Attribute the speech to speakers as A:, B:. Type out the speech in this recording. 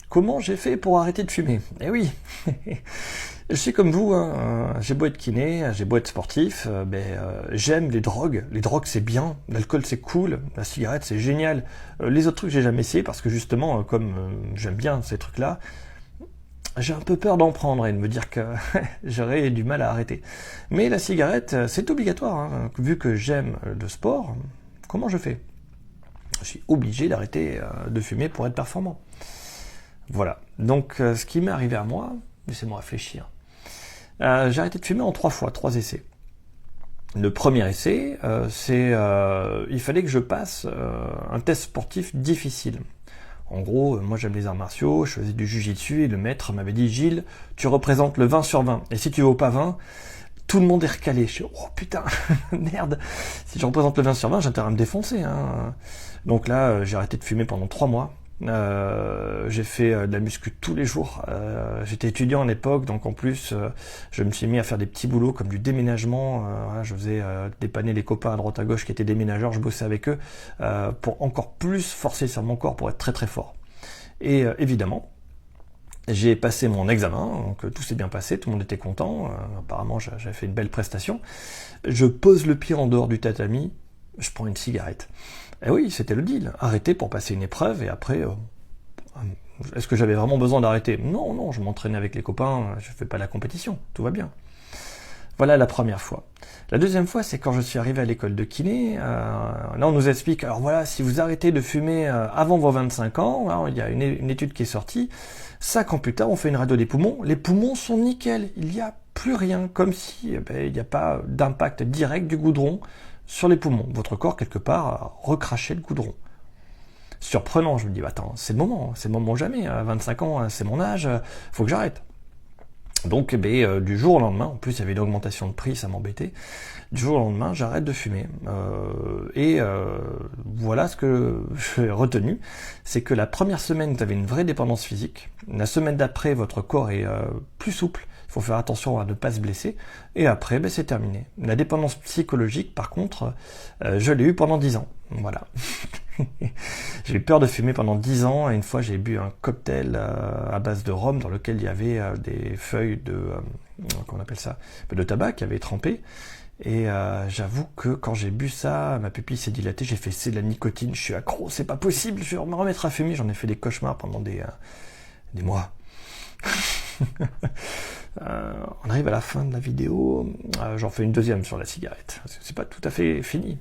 A: Comment j'ai fait pour arrêter de fumer? Eh oui, je suis comme vous, hein, j'ai beau être kiné, j'ai beau être sportif, j'aime les drogues. Les drogues c'est bien, l'alcool c'est cool, la cigarette c'est génial. Les autres trucs j'ai jamais essayé parce que justement, comme j'aime bien ces trucs-là, j'ai un peu peur d'en prendre et de me dire que j'aurais du mal à arrêter. Mais la cigarette, c'est obligatoire, hein, vu que j'aime le sport. Comment je fais? Je suis obligé d'arrêter de fumer pour être performant. Voilà. Donc, ce qui m'est arrivé à moi, laissez-moi réfléchir. J'ai arrêté de fumer en 3 fois, 3 essais. Le premier essai, il fallait que je passe un test sportif difficile. En gros, moi j'aime les arts martiaux, je faisais du jiu-jitsu et le maître m'avait dit « Gilles, tu représentes le 20 sur 20. Et si tu vaux pas 20, tout le monde est recalé. » Je suis « Oh putain, merde, si je représente le 20 sur 20, j'ai intérêt à me défoncer. » hein. Donc là, j'ai arrêté de fumer pendant 3 mois. J'ai fait de la muscu tous les jours. J'étais étudiant à l'époque, donc en plus je me suis mis à faire des petits boulots comme du déménagement. Voilà, je faisais dépanner les copains à droite à gauche qui étaient déménageurs, je bossais avec eux pour encore plus forcer sur mon corps pour être très très fort. Et évidemment, j'ai passé mon examen, donc tout s'est bien passé, tout le monde était content. Apparemment, j'avais fait une belle prestation. Je pose le pied en dehors du tatami, je prends une cigarette. Et oui, c'était le deal. Arrêter pour passer une épreuve et après, est-ce que j'avais vraiment besoin d'arrêter? Non, je m'entraînais avec les copains, je fais pas la compétition, tout va bien. Voilà la première fois. La deuxième fois, c'est quand je suis arrivé à l'école de kiné. Là, on nous explique, alors voilà, si vous arrêtez de fumer avant vos 25 ans, alors, il y a une étude qui est sortie, 5 ans plus tard, on fait une radio des poumons, les poumons sont nickel, il n'y a plus rien, comme si il n'y a pas d'impact direct du goudron sur les poumons. Votre corps, quelque part, a recraché le goudron. Surprenant, je me dis, attends, c'est le moment jamais, à 25 ans, c'est mon âge, faut que j'arrête. Donc, du jour au lendemain, en plus il y avait une augmentation de prix, ça m'embêtait, du jour au lendemain, j'arrête de fumer. Voilà ce que j'ai retenu, c'est que la première semaine, vous avez une vraie dépendance physique, la semaine d'après, votre corps est plus souple, il faut faire attention à ne pas se blesser, et après, c'est terminé. La dépendance psychologique, par contre, je l'ai eu pendant 10 ans, voilà. J'ai eu peur de fumer pendant 10 ans, et une fois j'ai bu un cocktail à base de rhum dans lequel il y avait des feuilles comment on appelle ça, de tabac qui avaient trempé, et j'avoue que quand j'ai bu ça, ma pupille s'est dilatée, j'ai fait c'est de la nicotine, je suis accro, c'est pas possible, je vais me remettre à fumer, j'en ai fait des cauchemars pendant des mois. On arrive à la fin de la vidéo, j'en fais une deuxième sur la cigarette, c'est pas tout à fait fini.